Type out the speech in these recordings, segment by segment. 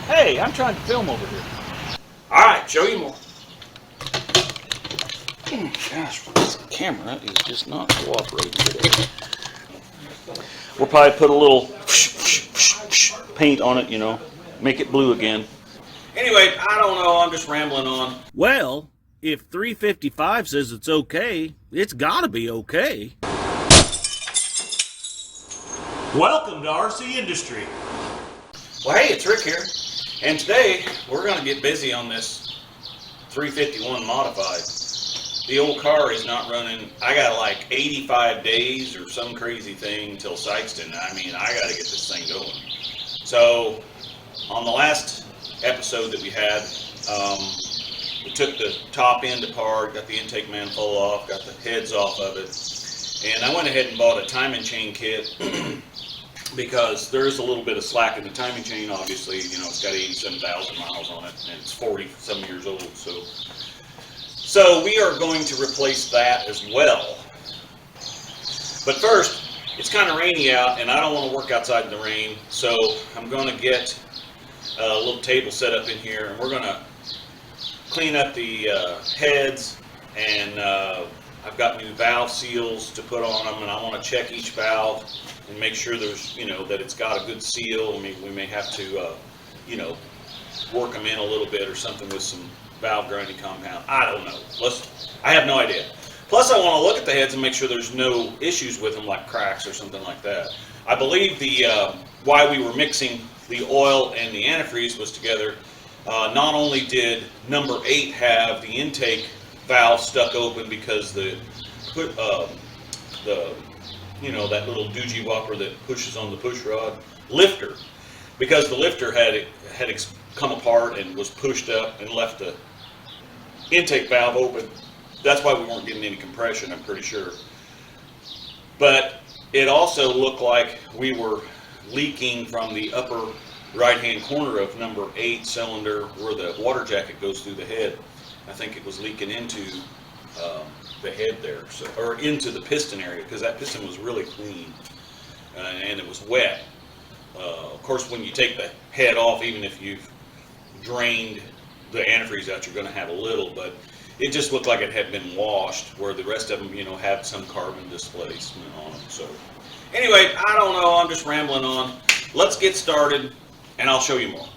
Hey, I'm trying to film over here. Alright, show you more. Gosh, this camera is just not cooperating today. We'll probably put a little paint on it, you know, make it blue again. Anyway, I don't know, I'm just rambling on. Well, if 355 says it's okay, it's gotta be okay. Welcome to RCindustry. Well, hey, it's Rick here, and today we're going to get busy on this 351 modified. The old car is not running. I got like 85 days or some crazy thing until Sikeston. I mean, I got to get this thing going. So, on the last episode that we had, we took the top end apart, got the intake manifold off, got the heads off of it, and I went ahead and bought a timing chain kit. Because there's a little bit of slack in the timing chain, obviously. You know, it's got 87,000 miles on it, and it's 40-some years old. So we are going to replace that as well. But first, it's kind of rainy out, and I don't want to work outside in the rain. So I'm going to get a little table set up in here, and we're going to clean up the heads, and I've got new valve seals to put on them, and I want to check each valve and make sure there's, you know, that it's got a good seal. I mean, we may have to, you know, work them in a little bit or something with some valve grinding compound. I don't know. I have no idea. Plus, I want to look at the heads and make sure there's no issues with them, like cracks or something like that. I believe the why we were mixing the oil and the antifreeze was together. Not only did number 8 have the intake valve stuck open because the you know, that little doogie whopper that pushes on the push rod lifter, because the lifter had come apart and was pushed up and left the intake valve open. That's why we weren't getting any compression, I'm pretty sure. But it also looked like we were leaking from the upper right hand corner of number 8 cylinder where the water jacket goes through the head. I think it was leaking into the head there, so, or into the piston area, because that piston was really clean and it was wet. Of course, when you take the head off, even if you've drained the antifreeze out, you're going to have a little, but it just looked like it had been washed, where the rest of them, you know, had some carbon displacement on them. So anyway, I don't know, I'm just rambling on. Let's get started and I'll show you more.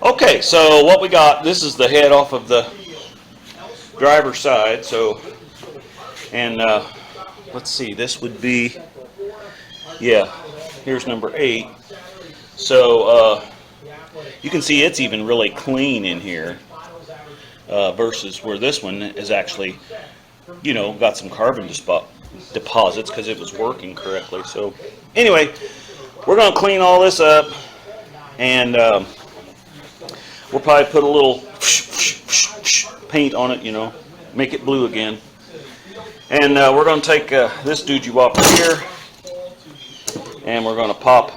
Okay, so what we got, this is the head off of the driver's side. So, and let's see, this would be, yeah, here's number 8. So you can see it's even really clean in here versus where this one is actually, you know, got some carbon deposits because it was working correctly. So anyway, we're going to clean all this up, and we'll probably put a little paint on it, you know, make it blue again. And we're going to take this doogie whopper here, and we're going to pop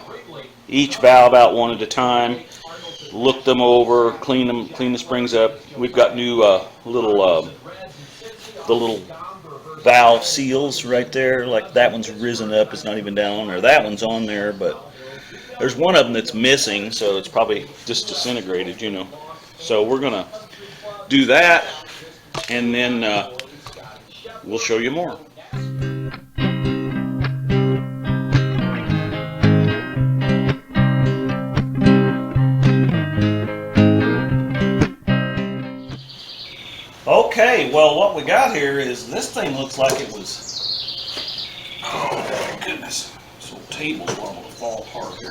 each valve out one at a time, look them over, clean the springs up. We've got new the little valve seals right there. Like that one's risen up, it's not even down on there. That one's on there, but there's one of them that's missing, so it's probably just disintegrated, you know. So we're going to do that, and then we'll show you more. Okay, well, what we got here is this thing looks like it was, oh my goodness, this whole table's liable to fall apart here.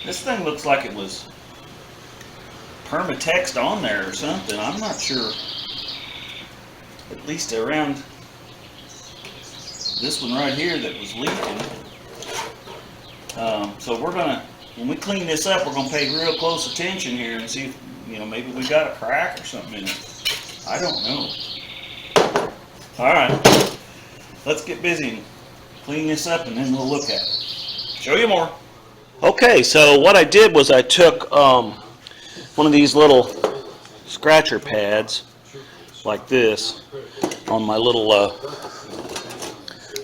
This thing looks like it was permatext on there or something. I'm not sure. At least around this one right here that was leaking. So we're gonna, when we clean this up, we're gonna pay real close attention here and see if, you know, maybe we got a crack or something in it. I don't know. All right, let's get busy and clean this up, and then we'll look at it. Show you more. Okay, so what I did was I took one of these little scratcher pads like this on my little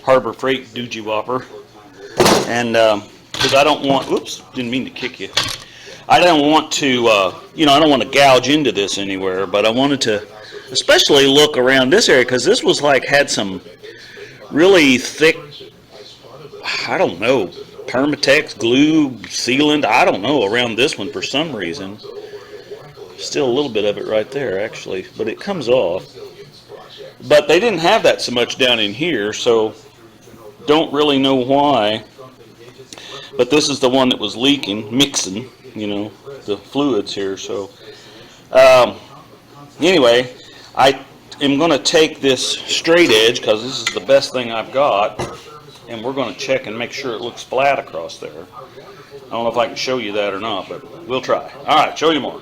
Harbor Freight doogie whopper, and because I don't want, oops, didn't mean to kick you. I don't want to, I don't want to gouge into this anywhere, but I wanted to especially look around this area because this was like had some really thick, I don't know, Permatex, glue, sealant, I don't know, around this one for some reason. Still a little bit of it right there, actually, but it comes off. But they didn't have that so much down in here, so don't really know why. But this is the one that was leaking, mixing, the fluids here. So anyway, I am going to take this straight edge because this is the best thing I've got, and we're going to check and make sure it looks flat across there. I don't know if I can show you that or not, but we'll try. All right, show you more.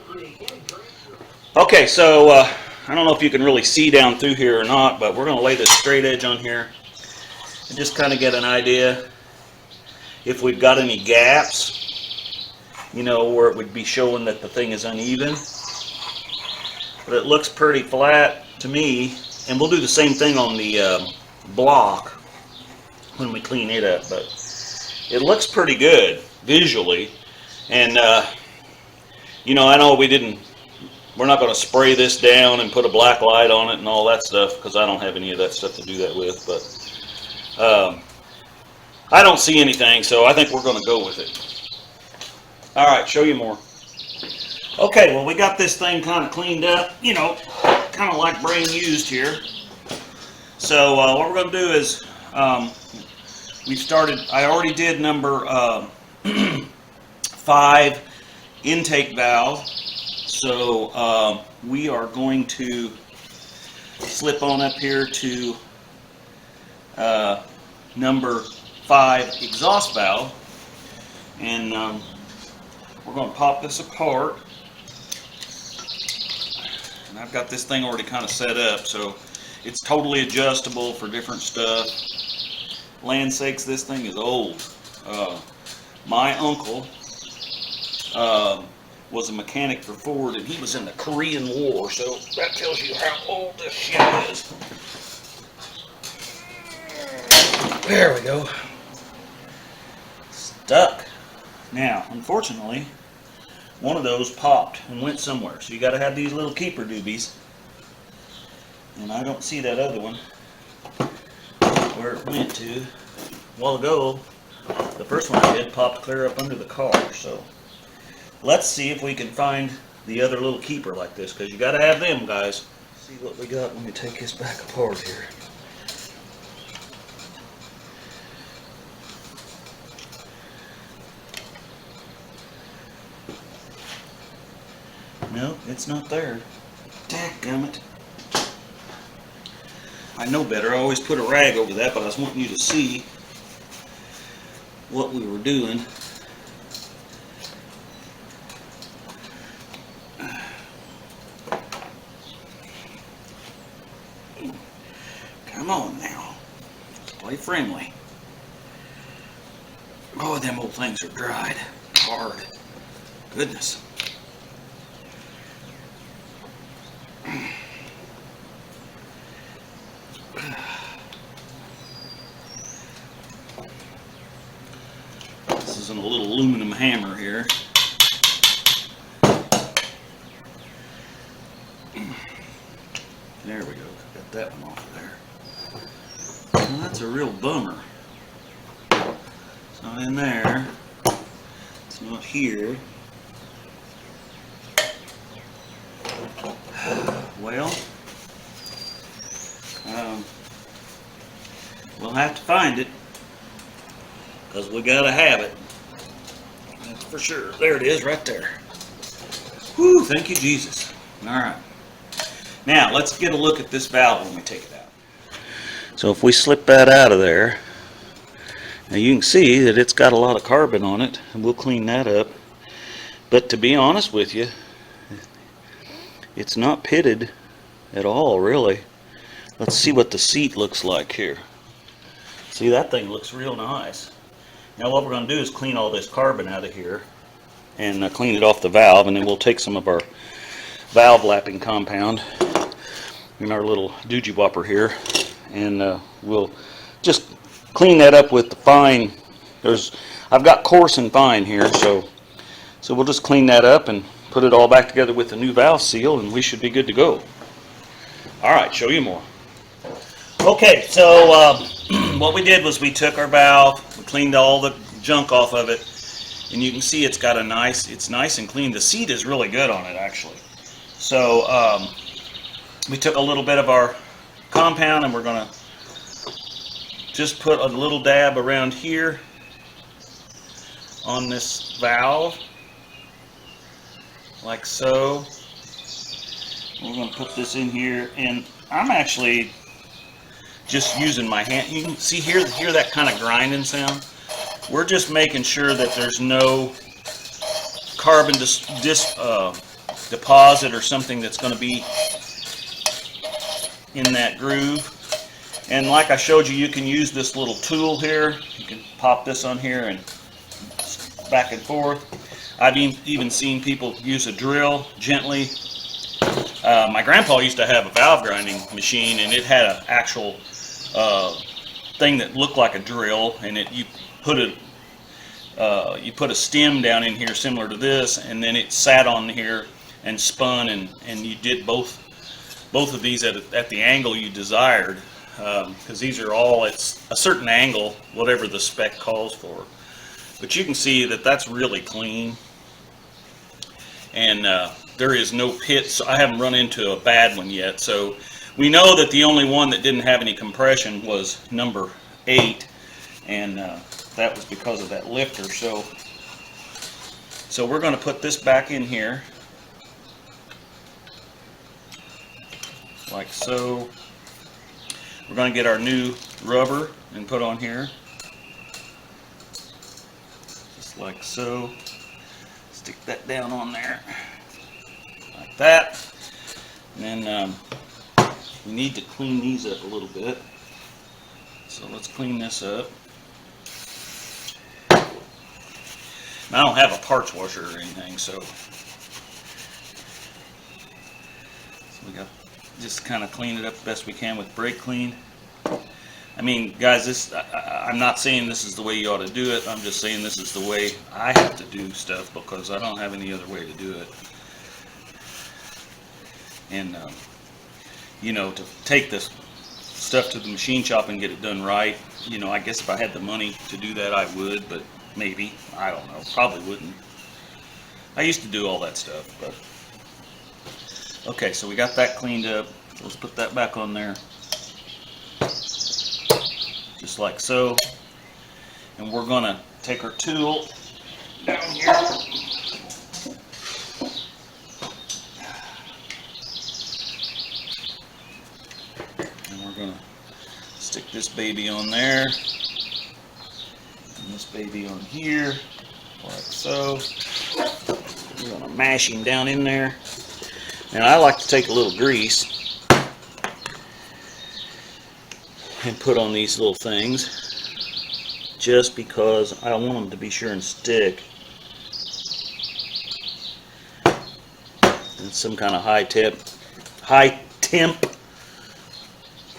Okay, so I don't know if you can really see down through here or not, but we're going to lay this straight edge on here and just kind of get an idea if we've got any gaps, where it would be showing that the thing is uneven. But it looks pretty flat to me, and we'll do the same thing on the block when we clean it up, but it looks pretty good visually. And I know we're not going to spray this down and put a black light on it and all that stuff because I don't have any of that stuff to do that with, but I don't see anything, so I think we're going to go with it. All right, show you more. Okay, well, we got this thing kind of cleaned up, kind of like brand used here. So what we're going to do is I already did number 5 intake valve. So we are going to slip on up here to number 5 exhaust valve, and we're going to pop this apart. And I've got this thing already kind of set up, so it's totally adjustable for different stuff. Land sakes, this thing is old. My uncle was a mechanic for Ford, and he was in the Korean War, so that tells you how old this shit is. There we go. Stuck. Now, unfortunately, one of those popped and went somewhere, so you got to have these little keeper doobies. And I don't see that other one where it went to. A while ago, the first one I did popped clear up under the car, so let's see if we can find the other little keeper like this, because you got to have them, guys. See what we got when we take this back apart here. No, it's not there. Dadgummit. I know better. I always put a rag over that, but I was wanting you to see what we were doing. Come on now. Let's play friendly. Oh, them old things are dried. Hard. Goodness. This is a little aluminum hammer here. There we go. Got that one off of there. Well, that's a real bummer. It's not in there. It's not here. Well, we'll have to find it, because we gotta have it. That's for sure. There it is, right there. Whew, thank you, Jesus. All right. Now, let's get a look at this valve when we take it out. So if we slip that out of there, now you can see that it's got a lot of carbon on it, and we'll clean that up. But to be honest with you, it's not pitted at all, really. Let's see what the seat looks like here. See, that thing looks real nice. Now what we're going to do is clean all this carbon out of here and clean it off the valve, and then we'll take some of our valve lapping compound in our little doogie whopper here, and we'll just clean that up with the fine. I've got coarse and fine here, so So we'll just clean that up and put it all back together with the new valve seal, and we should be good to go. All right, show you more. Okay, so what we did was we took our valve, we cleaned all the junk off of it, and you can see it's got it's nice and clean. The seat is really good on it, actually. So we took a little bit of our compound, and we're going to just put a little dab around here on this valve, like so. We're going to put this in here, and I'm actually just using my hand. You can see hear that kind of grinding sound. We're just making sure that there's no carbon deposit or something that's going to be in that groove. And like I showed you, you can use this little tool here. You can pop this on here and back and forth. I've even seen people use a drill gently. My grandpa used to have a valve grinding machine, and it had an actual thing that looked like a drill, and you put a stem down in here similar to this, and then it sat on here and spun, and you did both of these at the angle you desired, because these are all at a certain angle, whatever the spec calls for. But you can see that that's really clean, and there is no pits. I haven't run into a bad one yet, so we know that the only one that didn't have any compression was number 8, and that was because of that lifter. So we're going to put this back in here, like so. We're going to get our new rubber and put on here, just like so. Stick that down on there, like that. And then we need to clean these up a little bit. So let's clean this up. Now, I don't have a parts washer or anything, so we got just kind of clean it up the best we can with brake clean. I mean, guys, I'm not saying this is the way you ought to do it. I'm just saying this is the way I have to do stuff, because I don't have any other way to do it. And you know, to take this stuff to the machine shop and get it done right, you know, I guess if I had the money to do that, I would, but maybe, I don't know, probably wouldn't. I used to do all that stuff, but okay, so we got that cleaned up. Let's put that back on there, just like so. And we're gonna take our tool down here, and we're gonna stick this baby on there, and this baby on here, like so. We're gonna mash him down in there. Now, I like to take a little grease and put on these little things, just because I want them to be sure and stick. It's some kind of high temp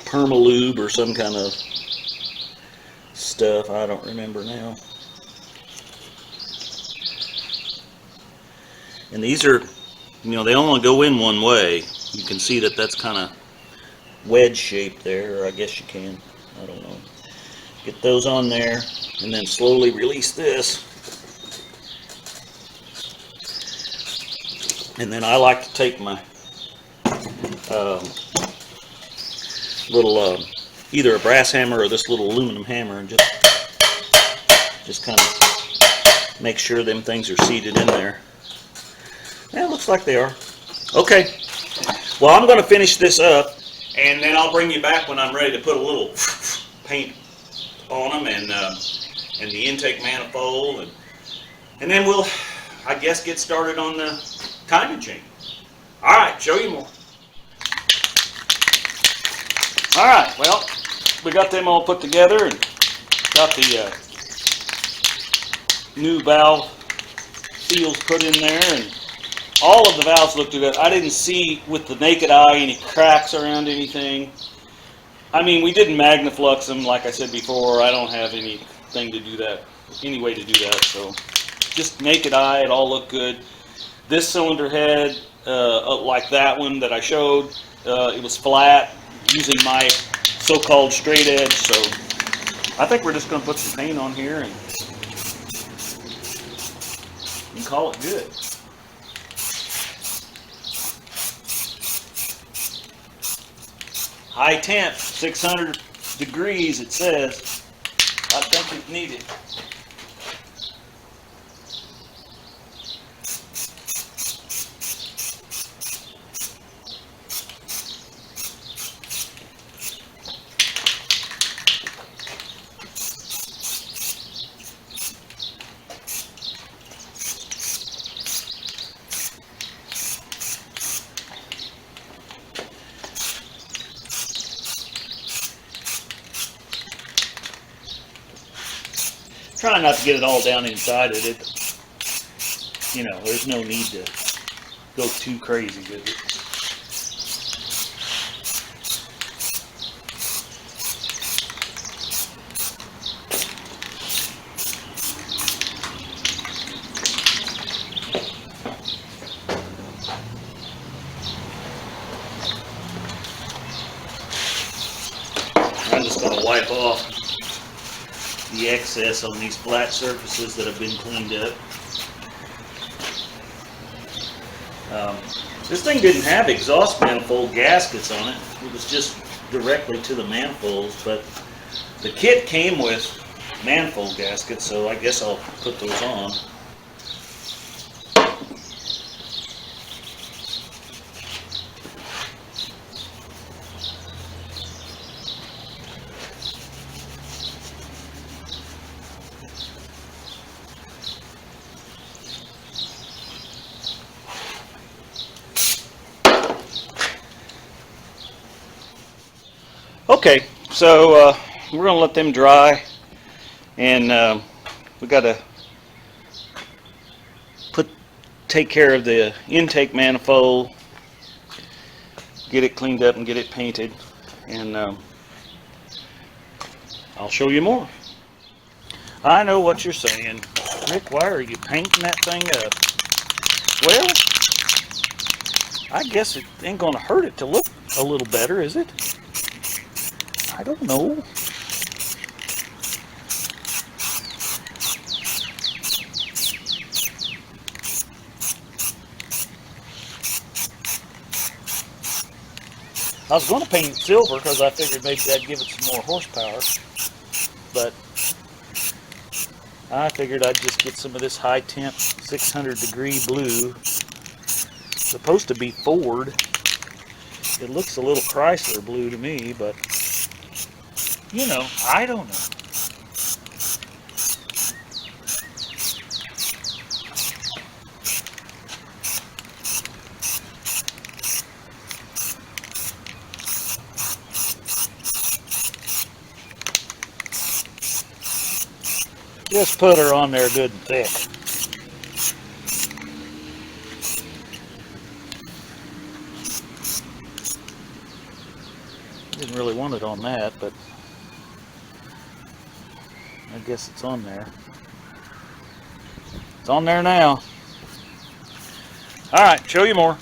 permalube or some kind of stuff. I don't remember now. And these are, you know, they only go in one way. You can see that that's kind of wedge shaped there, or I guess you can, I don't know. Get those on there, and then slowly release this. And then I like to take my little, either a brass hammer or this little aluminum hammer, and just kind of make sure them things are seated in there. Yeah, it looks like they are. Okay, well, I'm going to finish this up, and then I'll bring you back when I'm ready to put a little paint on them, and the intake manifold, and then we'll, I guess, get started on the timing chain. All right, show you more. All right, well, we got them all put together and got the new valve seals put in there, and all of the valves look good. I didn't see with the naked eye any cracks around anything. I mean, we didn't magnaflux them, like I said before. I don't have anything to do that, any way to do that, so just naked eye, it all looked good. This cylinder head, like that one that I showed, it was flat using my so-called straight edge. So I think we're just going to put some paint on here and call it good. High temp, 600 degrees it says. I think it's needed. Try not to get it all down inside of it. You know, there's no need to go too crazy with it. I'm just going to wipe off the excess on these flat surfaces that have been cleaned up. This thing didn't have exhaust manifold gaskets on it. It was just directly to the manifolds, but the kit came with manifold gaskets, so I guess I'll put those on. Okay, so we're going to let them dry, and we got to take care of the intake manifold, get it cleaned up and get it painted, and I'll show you more. I know what you're saying, Rick, why are you painting that thing up? Well, I guess it ain't going to hurt it to look a little better, is it? I don't know. I was going to paint it silver because I figured maybe that'd give it some more horsepower, but I figured I'd just get some of this high temp 600 degree blue. It's supposed to be Ford. It looks a little Chrysler blue to me, but you know, I don't know. Just put her on there good and thick. Didn't really want it on that, but I guess it's on there. It's on there now. All right, show you more.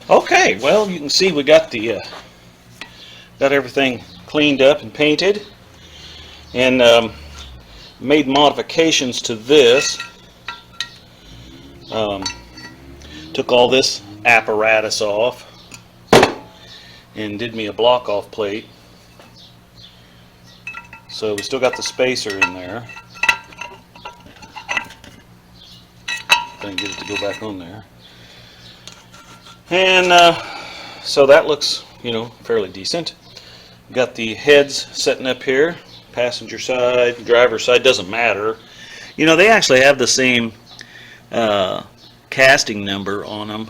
Okay, well, you can see we got the got everything cleaned up and painted, and made modifications to this. Took all this apparatus off and did me a block off plate. So we still got the spacer in there. Then get it to go back on there. And so that looks, you know, fairly decent. Got the heads setting up here. Passenger side, driver side, doesn't matter. You know, they actually have the same casting number on them,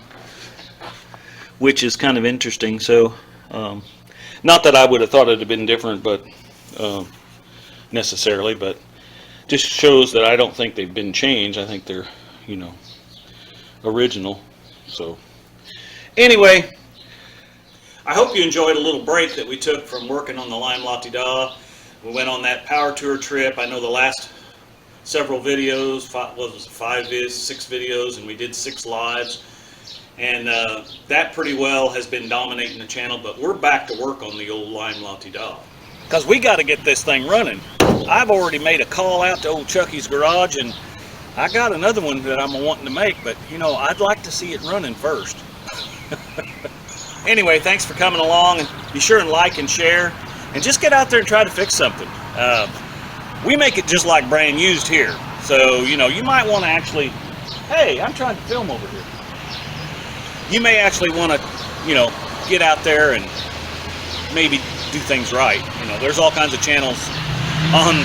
which is kind of interesting. So, not that I would have thought it had been different, but necessarily, but just shows that I don't think they've been changed. I think they're, you know, original. So, anyway, I hope you enjoyed a little break that we took from working on the limelateda. We went on that power tour trip. I know the last several videos, six videos, and we did 6 lives. And that pretty well has been dominating the channel, but we're back to work on the old limelateda. Because we got to get this thing running. I've already made a call out to old Chucky's garage, and I got another one that I'm wanting to make, but you know, I'd like to see it running first. Anyway, thanks for coming along, and be sure and like and share, and just get out there and try to fix something. We make it just like brand used here, so you know, you might want to actually, hey, I'm trying to film over here. You may actually want to, you know, get out there and maybe do things right. You know, there's all kinds of channels on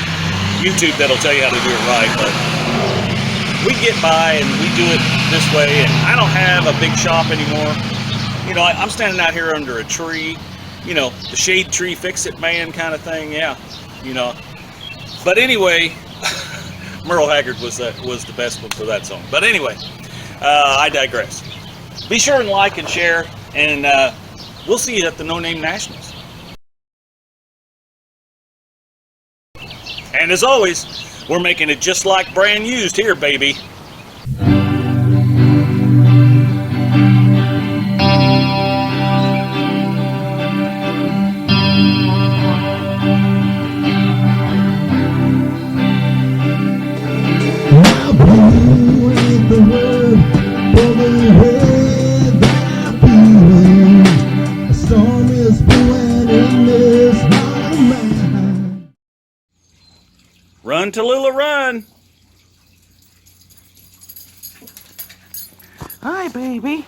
YouTube that'll tell you how to do it right, but we get by and we do it this way, and I don't have a big shop anymore. You know, I'm standing out here under a tree, you know, the shade tree fix it man kind of thing, yeah, you know. But anyway, Merle Haggard was the best one for that song. But anyway, I digress. Be sure and like and share, and we'll see you at the NoNameNationals. And as always, we're making it just like brand used here, baby. Run, Tallulah, run! Hi, baby.